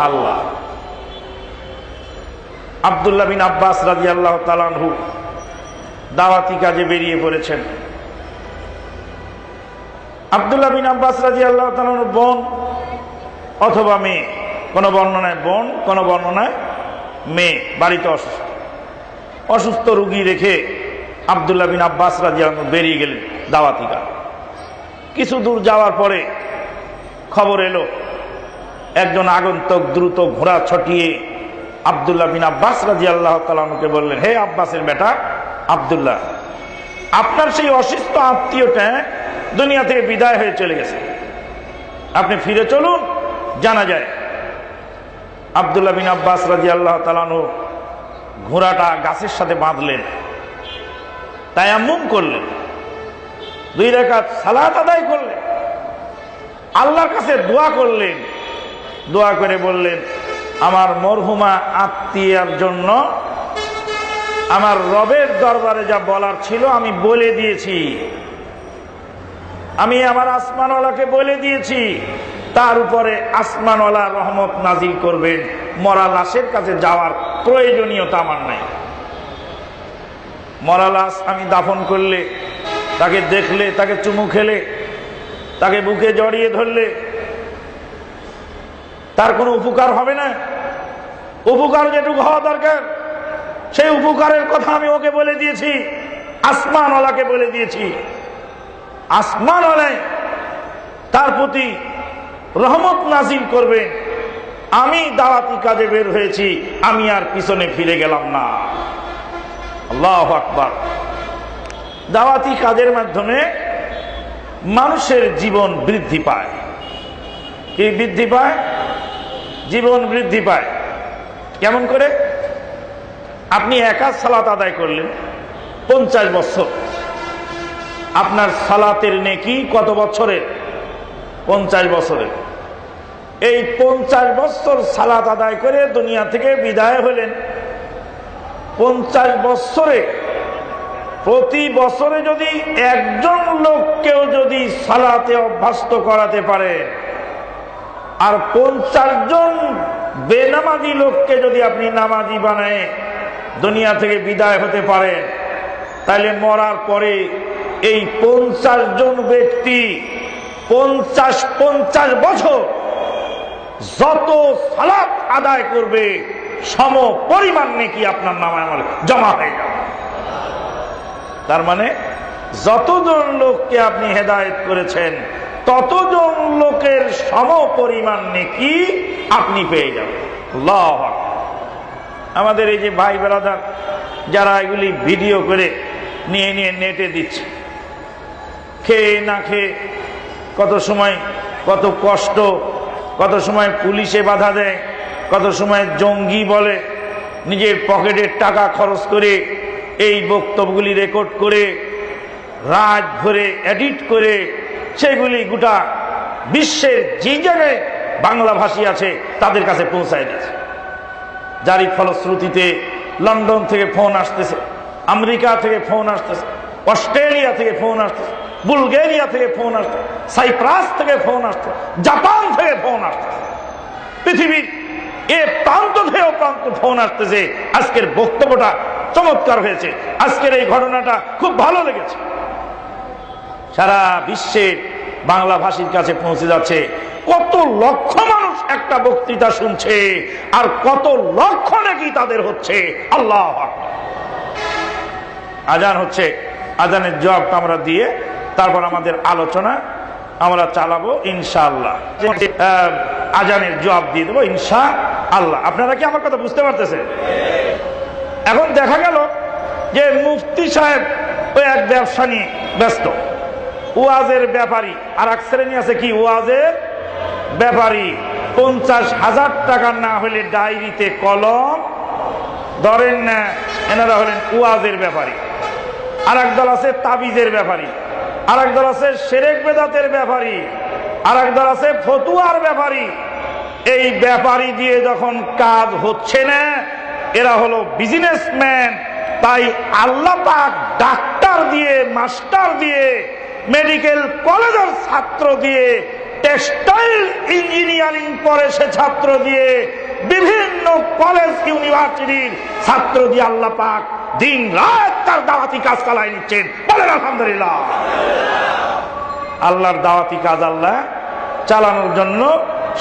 আল্লাহ। আব্দুল্লাহ বিন আব্বাস রাদিয়াল্লাহু তাআলা আনহু দাওয়াতি কাজে বেরিয়ে পড়েছেন। আব্দুল্লাহ বিন আব্বাস রাদিয়াল্লাহু তাআলা আনহু বোন অথবা মেয়ে, কোন বর্ণনায় বোন, কোন বর্ণনায় মেয়ে, বাড়িতে অসুস্থ। অসুস্থ রোগী রেখে আব্দুল্লাহ বিন আব্বাস রাদিয়াল্লাহু আনহু বেরিয়ে গেলেন দাওয়াতি কাজ। কিছু দূর যাওয়ার পরে খবর এলো একজন আগন্তুক দ্রুত ঘোড়া ছটিয়ে আব্দুল্লাহ বিন আব্বাস রাদিয়াল্লাহু তাআলা আনহুকে বললেন, হে আব্বাসের বেটা আব্দুল্লাহ, আপনার সেই অসুস্থ আত্মীয়টা দুনিয়া থেকে বিদায় হয়ে চলে গেছে, আপনি ফিরে চলুন, জানা যায়। আব্দুল্লাহ বিন আব্বাস রাদিয়াল্লাহু তাআলা আনহু ঘোড়াটা গাছের সাথে বাঁধলেন, তায়াম্মুম করলেন, 2 রাকাত সালাত আদায় করলেন, আল্লাহর কাছে দোয়া করলেন। দোয়া করে বললেন, আমার মরহুমা আত্মীয়ার জন্য আমার রবের দরবারে যা বলার ছিল আমি বলে দিয়েছি, আমি আমার আসমানওয়ালাকে বলে দিয়েছি, তার উপরে আসমানওয়ালা রহমত নাজিল করবেন, মরা লাশের কাছে যাওয়ার প্রয়োজনীয়তা আমার নাই। মরা লাশ আমি দাফন করলে, তাকে দেখলে, তাকে চুমু খেলে, তাকে বুকে জড়িয়ে ধরলে তার কোনো উপকার হবে না। উপকার যেটুকু হওয়া দরকার সেই উপকারের কথা আমি ওকে বলে দিয়েছি, আসমানওয়ালাকে বলে দিয়েছি। আসমানওয়ালা তার প্রতি রহমত নাজিল করবে। আমি দাওয়াতি কাজে বের হয়েছি, আমি আর পিছনে ফিরে গেলাম না। আল্লাহু আকবার। দাওয়াতি কাজের মাধ্যমে মানুষের জীবন বৃদ্ধি পায়। কি বৃদ্ধি পায়? জীবন বৃদ্ধি পায়। কেমন করে? আপনি একা সালাত আদায় করলেন 50 বছর, আপনার সালাতের নেকি কত বছরের? 50 বছরের। এই 50 বছর সালাত আদায় করে দুনিয়া থেকে বিদায় হলেন। 50 বছরে প্রতি বছরে যদি একজন লোককেও যদি সালাতে অভ্যস্ত করাতে পারে, আর 50 জন বেনামাজি লোককে যদি আপনি নামাজি বানায় দুনিয়া থেকে বিদায় হতে পারে, তাহলে মরার পরে এই 50 জন ব্যক্তি 50 বছর যত সালাত আদায় করবে সম পরিমাণ নেকি আপনার নামে আমলে জমা হয়ে যাবে। তার মানে যতজন লোককে আপনি হেদায়েত করেছেন ততজন লোকের সম পরিমাণ নেকি আপনি পেয়ে যাবেন। আল্লাহু আকবার। আমাদের এই যে ভাই ব্রাদার যারা এগুলি ভিডিও করে নিয়ে নিয়ে নেটে দিচ্ছে, খেয়ে না খেয়ে কত সময় কত কষ্ট, কত সময় পুলিশে বাধা দেয়, কত সময় জঙ্গি বলে, নিজের পকেটের টাকা খরচ করে এই বক্তব্যগুলি রেকর্ড করে রাত ভরে এডিট করে সেগুলি গোটা বিশ্বের যে জায়গায় বাংলা ভাষী আছে তাদের কাছে পৌঁছায় দিয়েছে। যারই ফলশ্রুতিতে লন্ডন থেকে ফোন আসতেছে, আমেরিকা থেকে ফোন আসতেছে, অস্ট্রেলিয়া থেকে ফোন আসতেছে, বুলগেরিয়া থেকে ফোন আসতেছে, সাইপ্রাস থেকে ফোন আসতেছে, জাপান থেকে ফোন আসতেছে, পৃথিবীর এ প্রান্ত থেকে প্রান্ত ফোন আসতেছে। আজকের বক্তব্যটা চমৎকার হয়েছে, আজকের এই ঘটনাটা খুব ভালো লেগেছে। সারা বিশ্বের বাংলা ভাষীর কাছে পৌঁছে যাচ্ছে। কত লক্ষ মানুষ একটা বক্তৃতা শুনছে আর কত লক্ষ নাকি তাদের হচ্ছে। আল্লাহু আকবার। আজান হচ্ছে, আজানের জবাবটা আমরা দিয়ে তারপর আমাদের আলোচনা আমরা চালাবো ইনশাআল্লাহ। আজানের জবাব দিয়ে দেবো ইনশাআল্লাহ। আপনারা কি আমার কথা বুঝতে পারতেছেন? এখন দেখা গেল যে মুফতি সাহেব ওই এক ব্যবসা নিয়ে ব্যস্ত, ওয়াজের ব্যাপারী। আর এক শ্রেণী আছে কি, ওয়াজের ব্যাপারী। 50,000 টাকা না হলে ডায়েরিতে কলম ধরেন না, এনারা হলেন ওয়াজের ব্যাপারী। আর এক দল আছে তাবিজের ব্যাপারী, আর এক দল আছে শিরক বেদাতের ব্যাপারী, আর এক দল আছে ফতুয়ার ব্যাপারী। এই ব্যাপারী দিয়ে যখন কাজ হচ্ছে না, এরা হলো বিজনেসম্যান। তাই আল্লাহ পাক ডাক্তার দিয়ে, মাস্টার দিয়ে, মেডিকেল কলেজের ছাত্র দিয়ে টেক্সটাইল ইঞ্জিনিয়ারিং পড়ে সে ছাত্র দিয়ে, বিভিন্ন কলেজ ইউনিভার্সিটির ছাত্র দিয়ে আল্লাহ পাক দিন রাত তার দাওয়াতি কাজ চালায় নিচ্ছেন। বলেন আলহামদুলিল্লাহ। আল্লাহর দাওয়াতি কাজ আল্লাহ চালানোর জন্য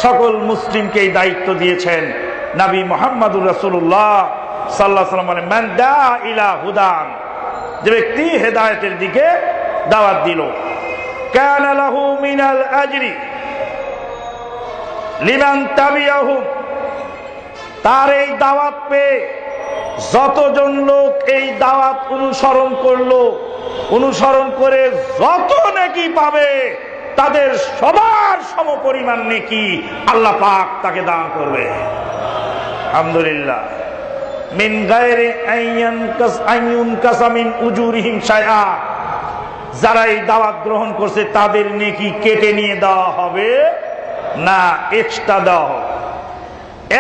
সকল মুসলিমকে এই দায়িত্ব দিয়েছেন। নবী মুহাম্মদুর রাসূলুল্লাহ সাল্লাল্লাহু আলাইহি ওয়াসাল্লাম বলেন, মান দা ইলা হুদান, যে ব্যক্তি হেদায়েতের দিকে দাওয়াত দিল, কানা লাহু মিনাল আজরি লিমান তাবিআহু, তার এই দাওয়াত পেয়ে যতজন লোক এই দাওয়াত অনুসরণ করলো, অনুসরণ করে যত নেকি পাবে তাদের সবার সমপরিমাণ নেকি আল্লাহ পাক তাকে দান করবে। আলহামদুলিল্লাহ। মিন গায়রি আইয়ুন কাসামিন উজুরিহিম শাইআ, যারা এই দাওয়াত গ্রহণ করছে তাদের নেকি কেটে নিয়ে দেওয়া হবে না, এক্সট্রা দেওয়া হবে।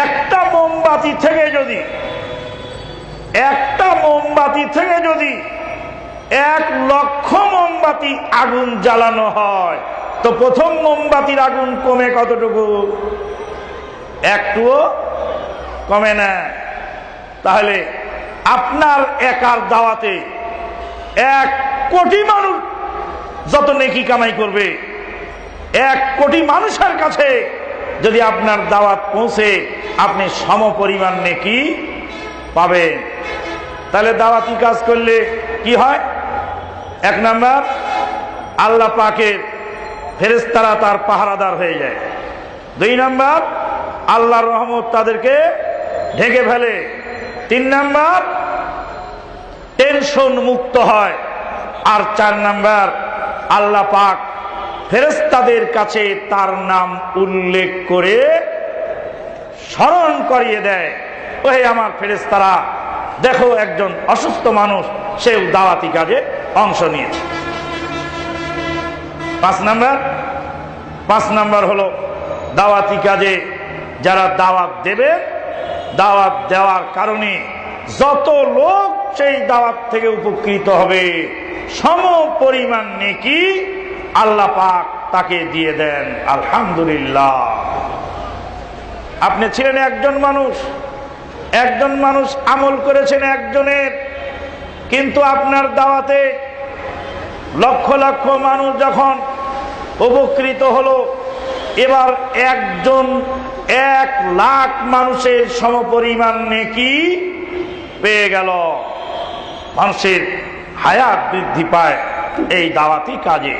একটা মোমবাতি থেকে যদি 1 লক্ষ মোমবাতি আগুন জ্বালানো হয়, তো প্রথম মোমবাতির আগুন কমে কতটুকু? একটুও কমে না। তাহলে আপনার একার দাওয়াতে 1 কোটি মানুষ যত নেকি কামাই করবে, 1 কোটি মানুষের কাছে যদি আপনার দাওয়াত পৌঁছে আপনি সমপরিমাণ নেকি পাবেন। তাহলে দাওয়াতি কাজ করলে কি হয়? 1 নাম্বার, আল্লাহ পাকের ফেরেশতারা তার পাহারাদার হয়ে যায়। 2 নাম্বার, আল্লাহর রহমত তাদেরকে ঢেকে ফেলে। 3 নাম্বার, টেনশন মুক্ত হয়। আর 4 নাম্বার, আল্লাহ পাক ফেরেশতাদের কাছে তার নাম উল্লেখ করে স্মরণ করিয়ে দেয়, ওহে আমার ফেরেশতারা, দেখো একজন অসুস্থ মানুষ, সেও দাওয়াতি কাজে অংশ নিয়েছে। 5 নাম্বার হলো দাওয়াতি কাজে যারা দাওয়াত দেবে, দাওয়াত দেওয়ার কারণে যত লোক সেই দাওয়াত থেকে উপকৃত হবে সম পরিমাণ নেকি আল্লাহ পাক তাকে দিয়ে দেন। আলহামদুলিল্লাহ। আপনি ছিলেন একজন মানুষ আমল করেছেন একজনের, কিন্তু আপনার দাওয়াতে লক্ষ লক্ষ মানুষ যখন উপকৃত হলো, এবার 1 লাখ মানুষের সমপরিমাণ নেকি পেয়ে গেল। মানুষের হায়াত বৃদ্ধি পায় এই দাওয়াতি কাজে।